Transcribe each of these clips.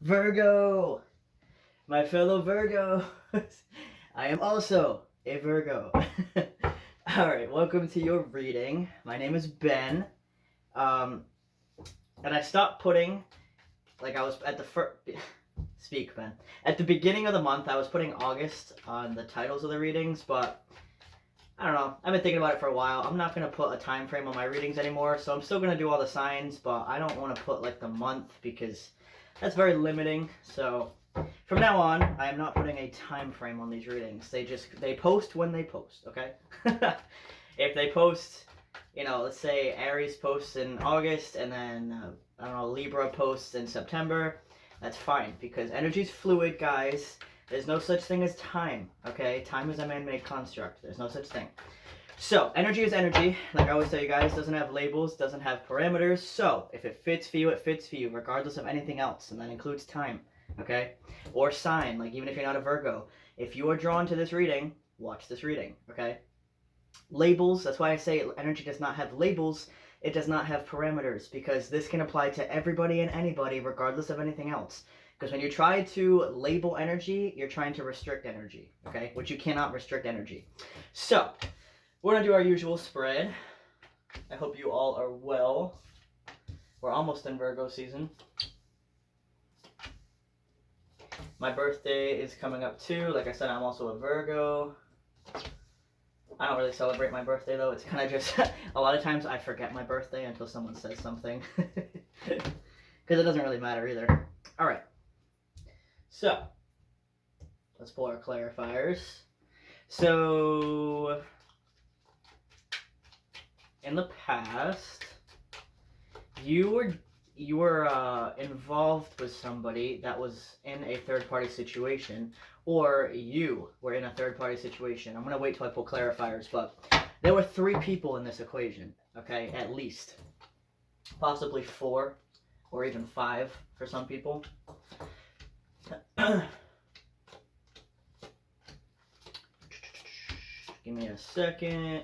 Virgo, my fellow Virgo. I am also a Virgo. Alright, welcome to your reading. My name is Ben. And I stopped putting, like I was at the first, speak Ben. At the beginning of the month, I was putting August on the titles of the readings, but I don't know. I've been thinking about it for a while. I'm not going to put a time frame on my readings anymore, so I'm still going to do all the signs, but I don't want to put like the month because that's very limiting. So from now on, I am not putting a time frame on these readings. They post when they post, okay? If they post, let's say Aries posts in August and then I don't know, Libra posts in September, that's fine because energy's fluid, guys. There's no such thing as time, okay? Time is a man-made construct. There's no such thing. So, energy is energy. Like I always tell you guys, doesn't have labels, doesn't have parameters. So, if it fits for you, it fits for you, regardless of anything else. And that includes time, okay? Or sign, like even if you're not a Virgo. If you are drawn to this reading, watch this reading, okay? Labels, that's why I say energy does not have labels. It does not have parameters, because this can apply to everybody and anybody, regardless of anything else. Because when you try to label energy, you're trying to restrict energy, okay? Which you cannot restrict energy. So, we're going to do our usual spread. I hope you all are well. We're almost in Virgo season. My birthday is coming up too. Like I said, I'm also a Virgo. I don't really celebrate my birthday though. It's kind of just, a lot of times I forget my birthday until someone says something. Because it doesn't really matter either. Alright. So, let's pull our clarifiers. So, in the past, you were involved with somebody that was in a third-party situation, or you were in a third-party situation. I'm going to wait till I pull clarifiers, but there were 3 people in this equation, okay, at least. Possibly 4, or even 5 for some people. Give me a second.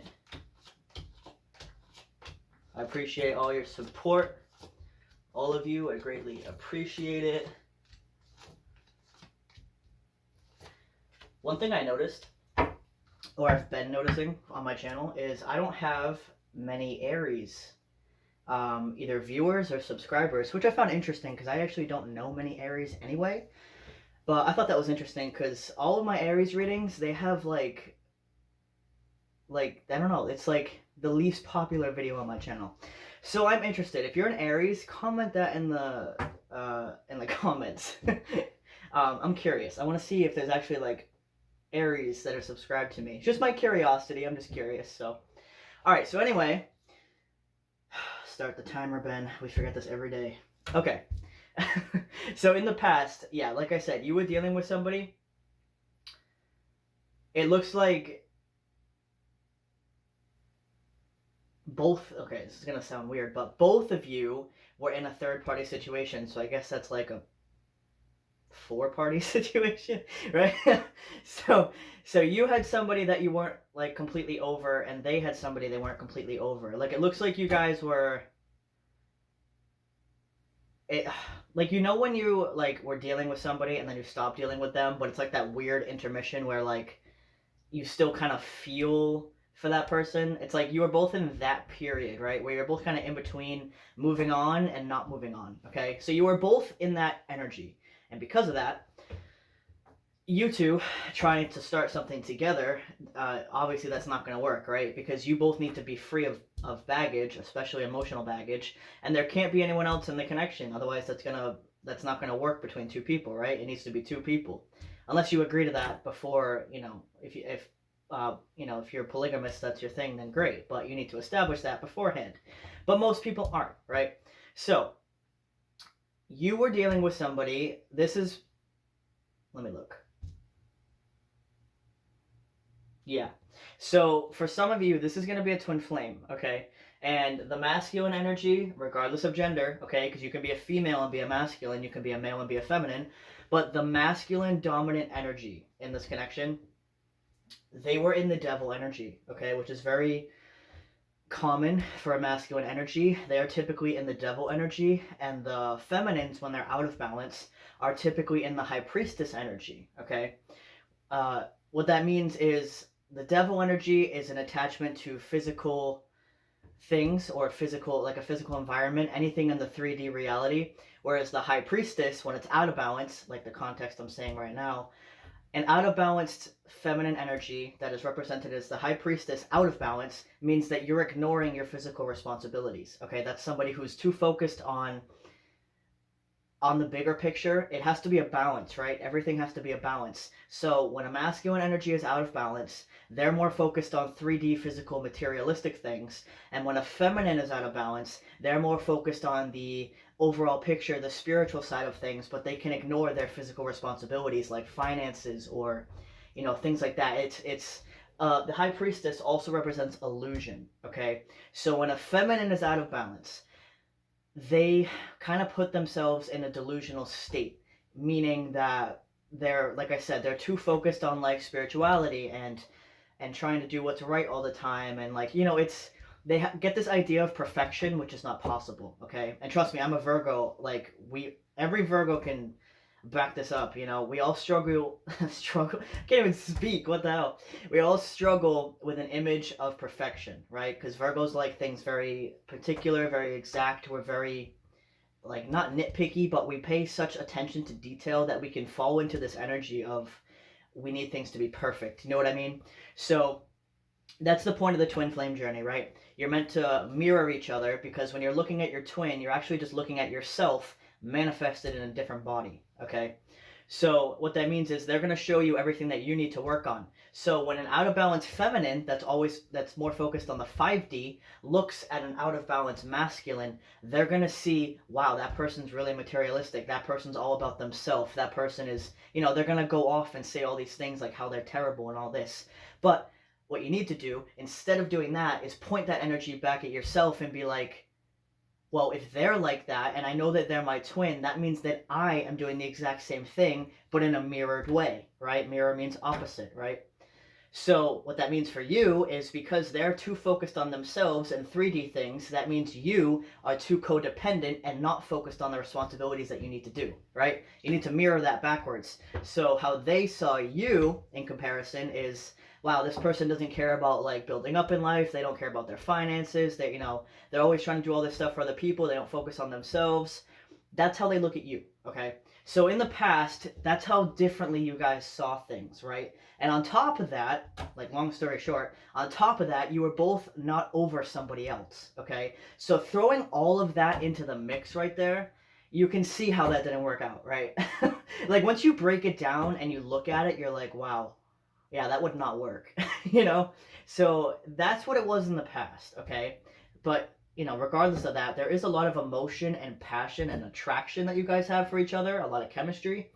I appreciate all your support. All of you, I greatly appreciate it. One thing I noticed, or I've been noticing on my channel, is I don't have many Aries, either viewers or subscribers, which I found interesting because I actually don't know many Aries anyway. But I thought that was interesting because all of my Aries readings, they have like, I don't know, it's like the least popular video on my channel. So I'm interested. If you're an Aries, comment that in the comments. I'm curious. I want to see if there's actually like Aries that are subscribed to me. Just my curiosity. I'm just curious. So, all right. So anyway, start the timer, Ben. We forget this every day. Okay. So in the past, yeah, like I said, you were dealing with somebody. It looks like both, okay, this is going to sound weird, but both of you were in a third-party situation, so I guess that's like a 4-party situation, right? So you had somebody that you weren't like completely over, and they had somebody they weren't completely over. Like, it looks like you guys were, like, when you like were dealing with somebody and then you stop dealing with them, but it's like that weird intermission where like you still kind of feel for that person. It's like you were both in that period, right? Where you're both kind of in between moving on and not moving on, okay? So you were both in that energy. And because of that, you two trying to start something together, obviously that's not going to work, right? Because you both need to be free of baggage, especially emotional baggage, and there can't be anyone else in the connection. Otherwise, that's not going to work between 2 people, right? It needs to be 2 people, unless you agree to that before. If you're polygamous, that's your thing, then great. But you need to establish that beforehand. But most people aren't, right? So you were dealing with somebody. Let me look. Yeah. So for some of you, this is going to be a twin flame, okay? And the masculine energy, regardless of gender, okay, because you can be a female and be a masculine, you can be a male and be a feminine, but the masculine dominant energy in this connection, they were in the devil energy, okay, which is very common for a masculine energy. They are typically in the devil energy, and the feminines, when they're out of balance, are typically in the high priestess energy. Okay, what that means is the devil energy is an attachment to physical things, or physical, like a physical environment, anything in the 3D reality. Whereas the high priestess, when it's out of balance, like the context I'm saying right now, an out of balanced feminine energy that is represented as the high priestess out of balance means that you're ignoring your physical responsibilities. Okay, that's somebody who's too focused on the bigger picture. It has to be a balance, right? Everything has to be a balance. So when a masculine energy is out of balance, they're more focused on 3D physical materialistic things. And when a feminine is out of balance, they're more focused on the overall picture, the spiritual side of things, but they can ignore their physical responsibilities like finances or, things like that. It's the high priestess also represents illusion. Okay, so when a feminine is out of balance, they kind of put themselves in a delusional state, meaning that they're, like I said, they're too focused on like spirituality and trying to do what's right all the time, and like, it's, they get this idea of perfection, which is not possible. Okay, and trust me, I'm a Virgo. Like, every Virgo can back this up. We all struggle. Struggle. I can't even speak. What the hell? We all struggle with an image of perfection, right? Because Virgos like things very particular, very exact. We're very, like, not nitpicky, but we pay such attention to detail that we can fall into this energy of we need things to be perfect. You know what I mean? So that's the point of the twin flame journey, right? You're meant to mirror each other, because when you're looking at your twin, you're actually just looking at yourself manifested in a different body. Okay, so what that means is they're going to show you everything that you need to work on. So when an out of balance feminine that's more focused on the 5D looks at an out of balance masculine, they're going to see, wow, that person's really materialistic, that person's all about themselves, that person is, they're going to go off and say all these things like how they're terrible and all this. But what you need to do, instead of doing that, is point that energy back at yourself and be like, well, if they're like that, and I know that they're my twin, that means that I am doing the exact same thing, but in a mirrored way, right? Mirror means opposite, right? So what that means for you is, because they're too focused on themselves and 3D things, that means you are too codependent and not focused on the responsibilities that you need to do, right? You need to mirror that backwards. So how they saw you in comparison is, wow, this person doesn't care about like building up in life. They don't care about their finances. They're always trying to do all this stuff for other people. They don't focus on themselves. That's how they look at you, okay? So in the past, that's how differently you guys saw things, right? And on top of that, like, long story short, on top of that, you were both not over somebody else, okay? So throwing all of that into the mix right there, you can see how that didn't work out, right? Like, once you break it down and you look at it, you're like, wow, yeah, that would not work, So that's what it was in the past, okay? But, regardless of that, there is a lot of emotion and passion and attraction that you guys have for each other, a lot of chemistry.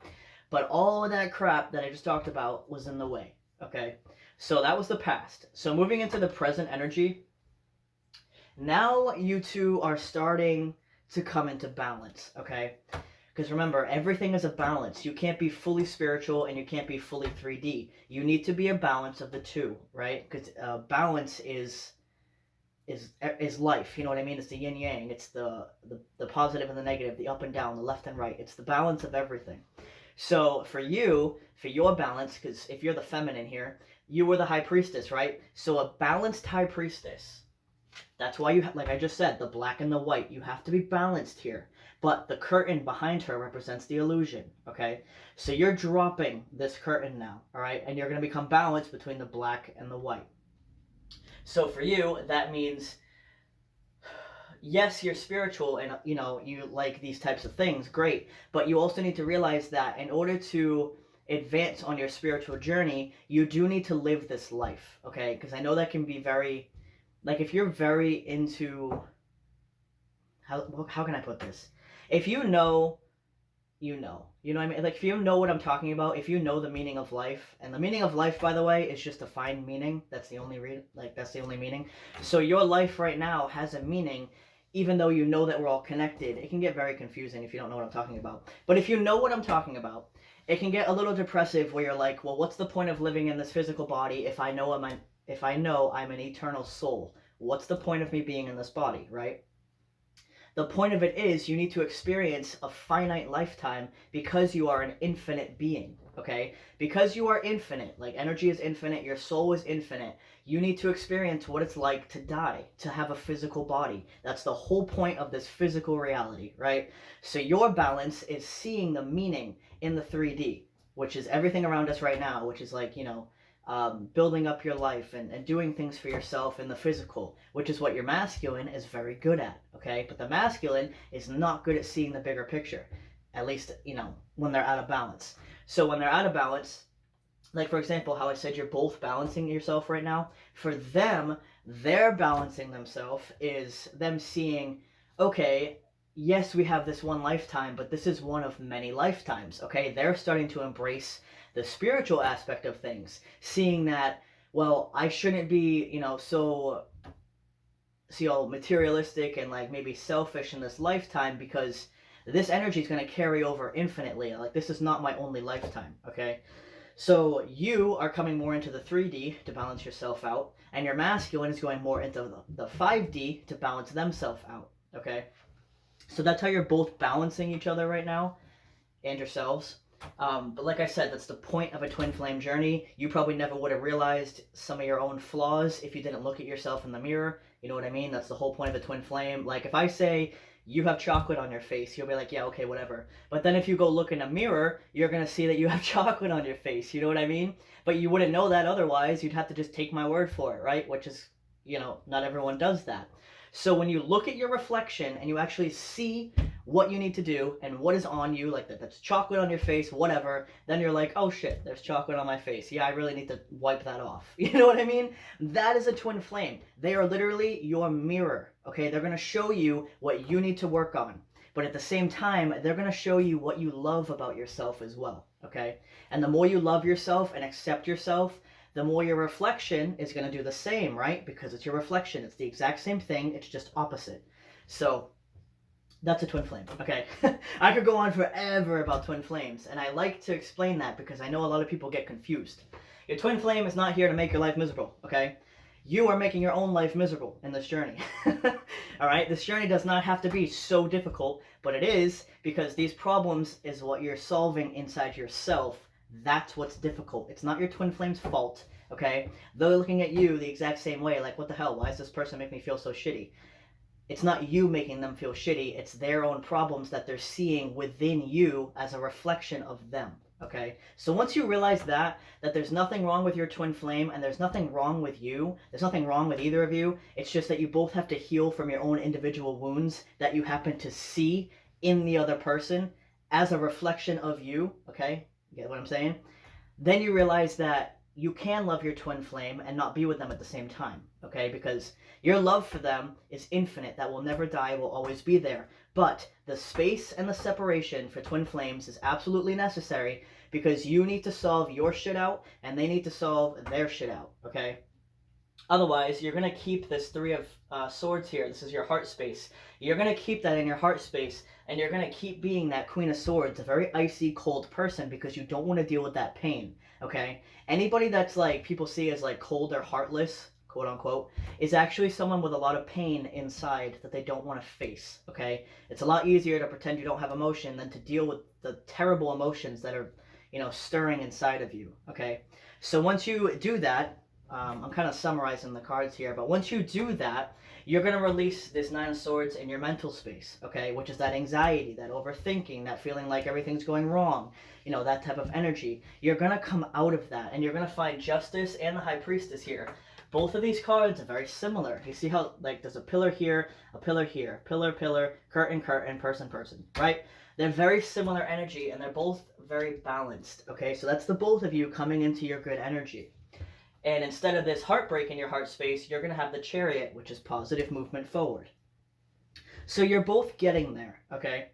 But all of that crap that I just talked about was in the way, okay? So that was the past. So moving into the present energy, now you two are starting to come into balance, okay? Because remember, everything is a balance. You can't be fully spiritual and you can't be fully 3D. You need to be a balance of the two, right? Because balance is life. You know what I mean? It's the yin yang. It's the positive and the negative, the up and down, the left and right. It's the balance of everything. So for your balance, because if you're the feminine here, you were the high priestess, right? So a balanced high priestess. That's why like I just said, the black and the white. You have to be balanced here. But the curtain behind her represents the illusion, okay? So you're dropping this curtain now, all right? And you're going to become balanced between the black and the white. So for you, that means, yes, you're spiritual and, you like these types of things, great. But you also need to realize that in order to advance on your spiritual journey, you do need to live this life, okay? Because I know that can be very, like, if you're very into, how can I put this? If you know, you know what I mean? Like, if you know what I'm talking about, if you know the meaning of life, and the meaning of life, by the way, is just to find meaning. That's the only that's the only meaning. So your life right now has a meaning, even though you know that we're all connected. It can get very confusing if you don't know what I'm talking about. But if you know what I'm talking about, it can get a little depressive where you're like, well, what's the point of living in this physical body if I know I'm an eternal soul? what's the point of me being in this body, right? The point of it is you need to experience a finite lifetime because you are an infinite being, okay? Because you are infinite, like energy is infinite, your soul is infinite, you need to experience what it's like to die, to have a physical body. That's the whole point of this physical reality, right? So your balance is seeing the meaning in the 3D, which is everything around us right now, which is like, building up your life and doing things for yourself in the physical, which is what your masculine is very good at, okay? But the masculine is not good at seeing the bigger picture, at least, when they're out of balance. So when they're out of balance, like for example, how I said you're both balancing yourself right now, for them, they're balancing themselves is them seeing, okay, yes, we have this one lifetime, but this is one of many lifetimes, okay? They're starting to embrace the spiritual aspect of things, seeing that, well, I shouldn't be, so materialistic and like maybe selfish in this lifetime because this energy is going to carry over infinitely. Like this is not my only lifetime, okay? So you are coming more into the 3D to balance yourself out, and your masculine is going more into the 5D to balance themselves out, okay? So that's how you're both balancing each other right now and yourselves. But like I said, that's the point of a twin flame journey. You probably never would have realized some of your own flaws if you didn't look at yourself in the mirror. You know what I mean? That's the whole point of a twin flame. Like if I say you have chocolate on your face, you'll be like, yeah, okay, whatever. But then if you go look in a mirror, you're going to see that you have chocolate on your face. You know what I mean? But you wouldn't know that otherwise. You'd have to just take my word for it, right? Which is, not everyone does that. So when you look at your reflection and you actually see what you need to do and what is on you, like that's chocolate on your face, whatever, then you're like, oh shit, there's chocolate on my face. Yeah, I really need to wipe that off. You know what I mean? That is a twin flame. They are literally your mirror, okay? They're going to show you what you need to work on. But at the same time, they're going to show you what you love about yourself as well, okay? And the more you love yourself and accept yourself, the more your reflection is going to do the same, right? Because it's your reflection. It's the exact same thing. It's just opposite. So that's a twin flame. Okay. I could go on forever about twin flames. And I like to explain that because I know a lot of people get confused. Your twin flame is not here to make your life miserable. Okay. You are making your own life miserable in this journey. All right. This journey does not have to be so difficult, but it is because these problems is what you're solving inside yourself. That's what's difficult. It's not your twin flame's fault, okay? They're looking at you the exact same way, like, what the hell? Why does this person make me feel so shitty? It's not you making them feel shitty. It's their own problems that they're seeing within you as a reflection of them, okay? So once you realize that there's nothing wrong with your twin flame and there's nothing wrong with you, there's nothing wrong with either of you, it's just that you both have to heal from your own individual wounds that you happen to see in the other person as a reflection of you, okay? You get what I'm saying? Then you realize that you can love your twin flame and not be with them at the same time, okay? Because your love for them is infinite. That will never die, will always be there. But the space and the separation for twin flames is absolutely necessary because you need to solve your shit out and they need to solve their shit out, okay? Otherwise, you're going to keep this 3 of Swords here. This is your heart space. You're going to keep that in your heart space, and you're going to keep being that Queen of Swords, a very icy, cold person, because you don't want to deal with that pain, okay? Anybody that's like, people see as like cold or heartless, quote unquote, is actually someone with a lot of pain inside that they don't want to face, okay? It's a lot easier to pretend you don't have emotion than to deal with the terrible emotions that are, stirring inside of you, okay? So once you do that, I'm kind of summarizing the cards here, but once you do that, you're going to release this 9 of Swords in your mental space, okay? Which is that anxiety, that overthinking, that feeling like everything's going wrong, that type of energy. You're going to come out of that, and you're going to find Justice and the High Priestess here. Both of these cards are very similar. You see how, like, there's a pillar here, pillar, curtain, person, right? They're very similar energy, and they're both very balanced, okay? So that's the both of you coming into your good energy. And instead of this heartbreak in your heart space, you're going to have the Chariot, which is positive movement forward. So you're both getting there, okay?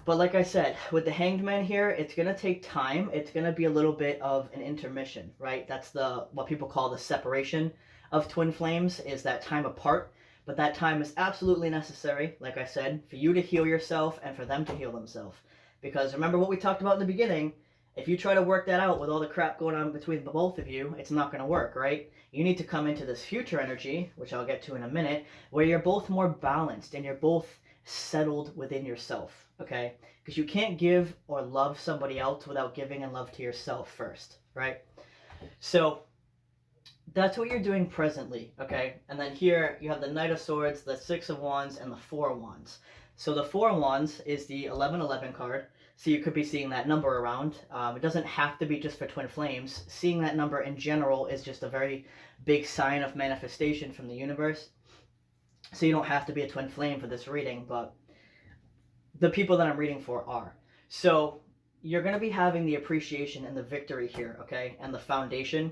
But like I said, with the Hanged Man here, it's going to take time. It's going to be a little bit of an intermission, right? That's what people call the separation of twin flames, is that time apart. But that time is absolutely necessary, like I said, for you to heal yourself and for them to heal themselves. Because remember what we talked about in the beginning, If you try to work that out with all the crap going on between the both of you, it's not going to work, right? You need to come into this future energy, which I'll get to in a minute, where you're both more balanced and you're both settled within yourself, okay? Because you can't give or love somebody else without giving and love to yourself first, right? So that's what you're doing presently, okay? And then here you have the Knight of Swords, the Six of Wands, and the Four of Wands. So the Four of Wands is the 1111 card. So you could be seeing that number around. It doesn't have to be just for twin flames. Seeing that number in general is just a very big sign of manifestation from the universe. So you don't have to be a twin flame for this reading, but the people that I'm reading for are. So you're going to be having the appreciation and the victory here, okay? And the foundation.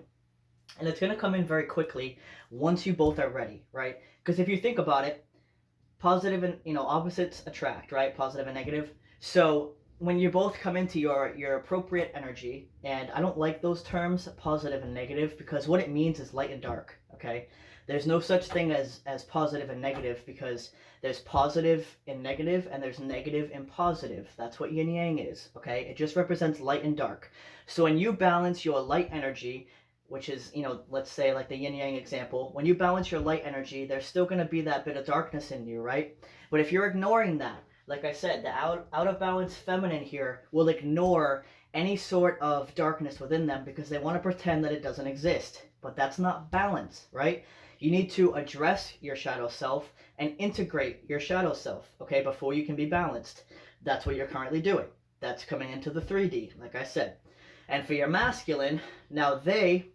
And it's going to come in very quickly once you both are ready, right? Because if you think about it, positive and, opposites attract, right? Positive and negative. So when you both come into your appropriate energy, and I don't like those terms, positive and negative, because what it means is light and dark, okay? There's no such thing as positive and negative, because there's positive and negative, and there's negative and positive. That's what yin yang is, okay? It just represents light and dark. So when you balance your light energy, which is, let's say like the yin yang example, when you balance your light energy, there's still going to be that bit of darkness in you, right? But if you're ignoring that, like I said, the out of balance feminine here will ignore any sort of darkness within them because they want to pretend that it doesn't exist. But that's not balance, right? You need to address your shadow self and integrate your shadow self, okay, before you can be balanced. That's what you're currently doing. That's coming into the 3D, like I said. And for your masculine, now they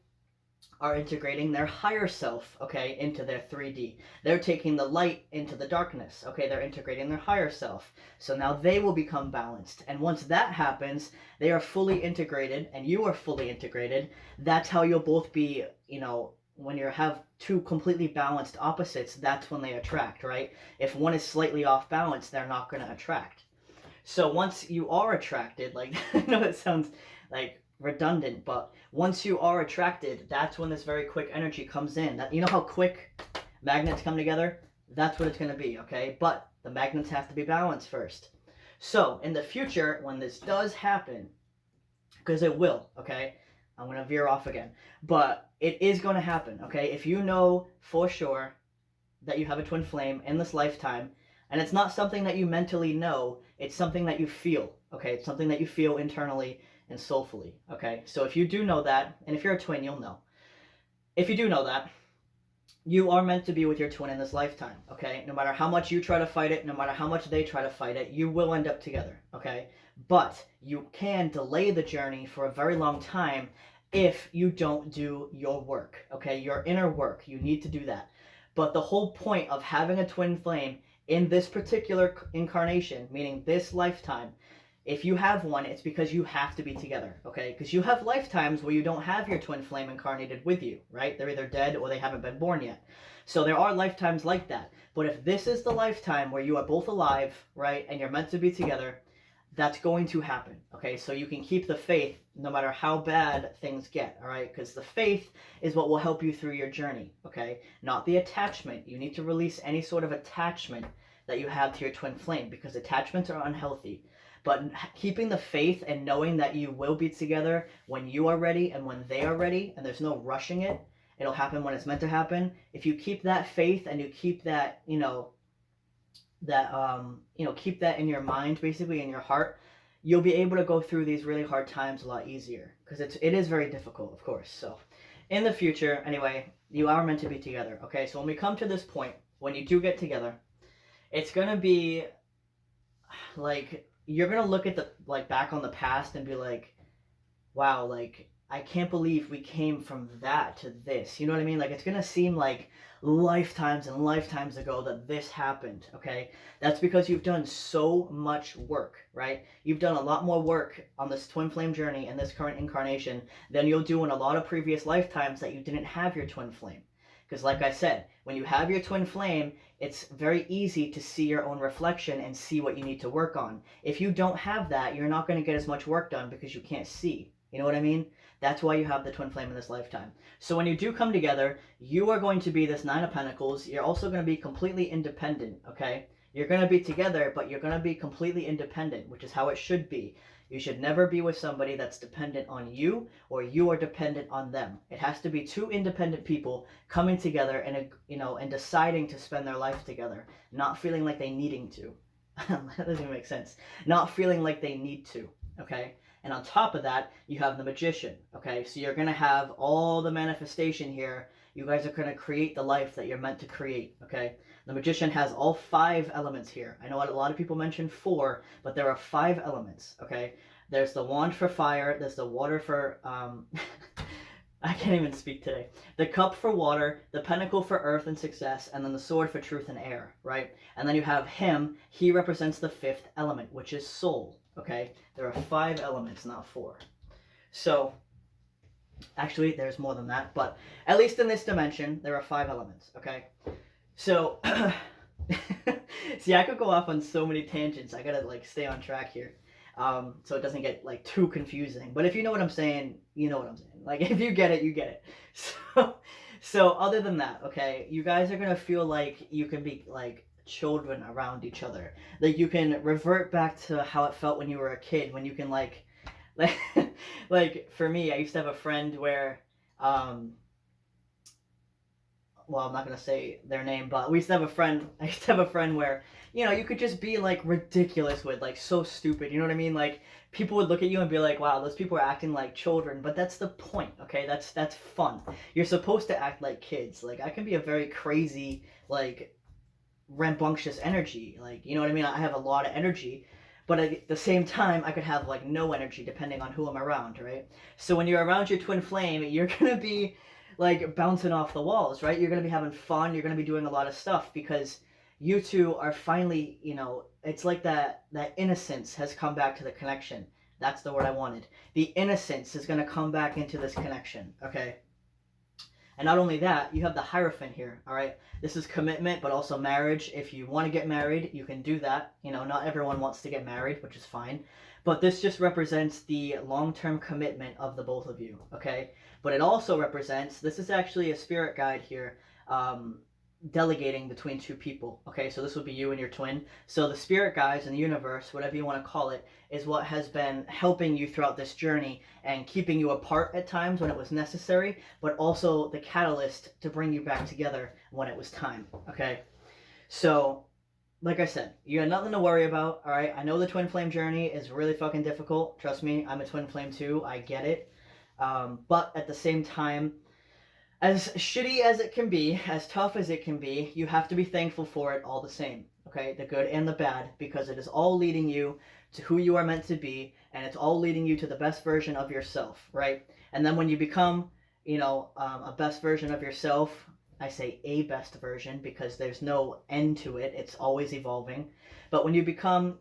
are integrating their higher self, okay, into their 3D. They're taking the light into the darkness, okay? They're integrating their higher self. So now they will become balanced. And once that happens, they are fully integrated and you are fully integrated. That's how you'll both be, when you have two completely balanced opposites, that's when they attract, right? If one is slightly off balance, they're not going to attract. So once you are attracted, like, I know it sounds like redundant, but once you are attracted, that's when this very quick energy comes in. That, how quick magnets come together? That's what it's going to be, okay? But the magnets have to be balanced first. So in the future, when this does happen, because it will, okay? I'm going to veer off again. But it is going to happen, okay? If you know for sure that you have a twin flame in this lifetime, and it's not something that you mentally know, it's something that you feel, okay? It's something that you feel internally and soulfully, okay? So if you do know that, and if you're a twin, you'll know. If you do know that, you are meant to be with your twin in this lifetime, okay? No matter how much you try to fight it, no matter how much they try to fight it, you will end up together, okay? But you can delay the journey for a very long time if you don't do your work, okay? Your inner work, you need to do that. But the whole point of having a twin flame in this particular incarnation, meaning this lifetime, if you have one, it's because you have to be together, okay? Because you have lifetimes where you don't have your twin flame incarnated with you, right? They're either dead or they haven't been born yet. So there are lifetimes like that. But if this is the lifetime where you are both alive, right, and you're meant to be together, that's going to happen, okay? So you can keep the faith no matter how bad things get, all right? Because the faith is what will help you through your journey, okay? Not the attachment. You need to release any sort of attachment that you have to your twin flame because attachments are unhealthy. But keeping the faith and knowing that you will be together when you are ready and when they are ready, and there's no rushing it, it'll happen when it's meant to happen. If you keep that faith and you keep that, keep that in your mind, basically in your heart, you'll be able to go through these really hard times a lot easier because it is very difficult, of course. So in the future, anyway, you are meant to be together, okay? So when we come to this point, when you do get together, it's going to be like, you're going to look at back on the past and be like, wow, like, I can't believe we came from that to this. You know what I mean? Like, it's going to seem like lifetimes and lifetimes ago that this happened, okay? That's because you've done so much work, right? You've done a lot more work on this twin flame journey and this current incarnation than you'll do in a lot of previous lifetimes that you didn't have your twin flame. Because like I said, when you have your twin flame, it's very easy to see your own reflection and see what you need to work on. If you don't have that, you're not going to get as much work done because you can't see. You know what I mean? That's why you have the twin flame in this lifetime. So when you do come together, you are going to be this Nine of Pentacles. You're also going to be completely independent, okay? You're going to be together, but you're going to be completely independent, which is how it should be. You should never be with somebody that's dependent on you or you are dependent on them. It has to be two independent people coming together and, and deciding to spend their life together, not feeling like they needing to. That doesn't make sense. Not feeling like they need to, okay? And on top of that, you have the magician, okay? So you're going to have all the manifestation here. You guys are going to create the life that you're meant to create, okay? The magician has all 5 elements here. I know a lot of people mention 4, but there are 5 elements, okay? There's the wand for fire, there's the water for, I can't even speak today. The cup for water, the pentacle for earth and success, and then the sword for truth and air, right? And then you have him, he represents the 5th element, which is soul, okay? There are 5 elements, not 4. So, actually, there's more than that, but at least in this dimension, there are 5 elements, okay? So, see, I could go off on so many tangents. I gotta, stay on track here. So it doesn't get, too confusing. But if you know what I'm saying, you know what I'm saying. If you get it, you get it. So other than that, okay, you guys are gonna feel like you can be, children around each other. You can revert back to how it felt when you were a kid, when you can, for me, I used to have a friend where, well, I'm not gonna say their name, but I used to have a friend where, you could just be ridiculous with, so stupid, you know what I mean? People would look at you and be like, wow, those people are acting like children, but that's the point, okay? That's fun. You're supposed to act like kids. I can be a very crazy, rambunctious energy, you know what I mean? I have a lot of energy, but at the same time, I could have no energy depending on who I'm around, right? So when you're around your twin flame, you're gonna be bouncing off the walls, right? You're going to be having fun. You're going to be doing a lot of stuff because you two are finally, it's like that innocence has come back to the connection. That's the word I wanted. The innocence is going to come back into this connection, okay? And not only that, you have the Hierophant here, all right? This is commitment, but also marriage. If you want to get married, you can do that. Not everyone wants to get married, which is fine. But this just represents the long-term commitment of the both of you, okay? But it also represents, this is actually a spirit guide here, delegating between 2 people, okay? So this would be you and your twin. So the spirit guides in the universe, whatever you want to call it, is what has been helping you throughout this journey and keeping you apart at times when it was necessary, but also the catalyst to bring you back together when it was time, okay? So, like I said, you got nothing to worry about, all right? I know the twin flame journey is really fucking difficult. Trust me, I'm a twin flame too. I get it. But at the same time, as shitty as it can be, as tough as it can be, you have to be thankful for it all the same, okay? The good and the bad, because it is all leading you to who you are meant to be, and it's all leading you to the best version of yourself, right? And then when you become, a best version of yourself, I say a best version because there's no end to it. It's always evolving. But when you become,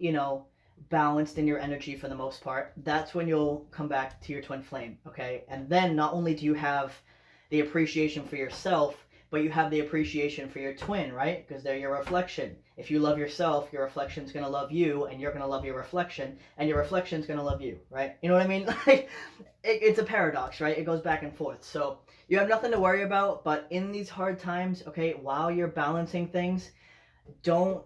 balanced in your energy for the most part, that's when you'll come back to your twin flame, okay? And then not only do you have the appreciation for yourself, but you have the appreciation for your twin, right? Because they're your reflection. If you love yourself, your reflection's gonna love you, and you're gonna love your reflection, and your reflection's gonna love you, right? You know what I mean? It's a paradox, right? It goes back and forth. So you have nothing to worry about, but in these hard times, okay, while you're balancing things, don't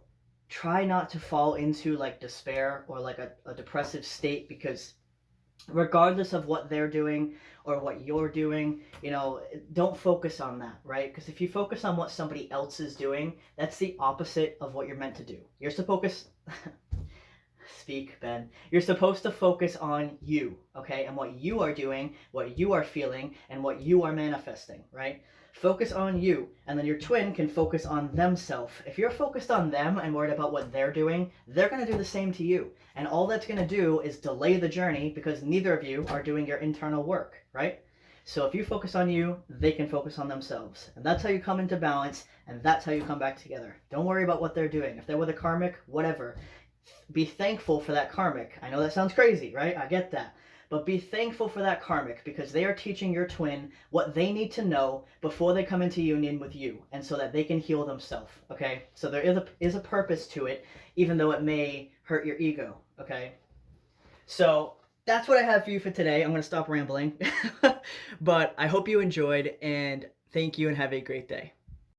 try not to fall into despair or a depressive state, because regardless of what they're doing or what you're doing, don't focus on that, right? Because if you focus on what somebody else is doing, that's the opposite of what you're meant to do. You're supposed to speak, Ben. You're supposed to focus on you, okay? And what you are doing, what you are feeling, and what you are manifesting, right? Focus on you, and then your twin can focus on themselves. If you're focused on them and worried about what they're doing, they're going to do the same to you. And all that's going to do is delay the journey because neither of you are doing your internal work, right? So if you focus on you, they can focus on themselves. And that's how you come into balance, and that's how you come back together. Don't worry about what they're doing. If they're with a karmic, whatever. Be thankful for that karmic. I know that sounds crazy, right? I get that. But be thankful for that karmic, because they are teaching your twin what they need to know before they come into union with you, and so that they can heal themselves, okay? So there is a purpose to it, even though it may hurt your ego, okay? So that's what I have for you for today. I'm going to stop rambling. But I hope you enjoyed, and thank you, and have a great day.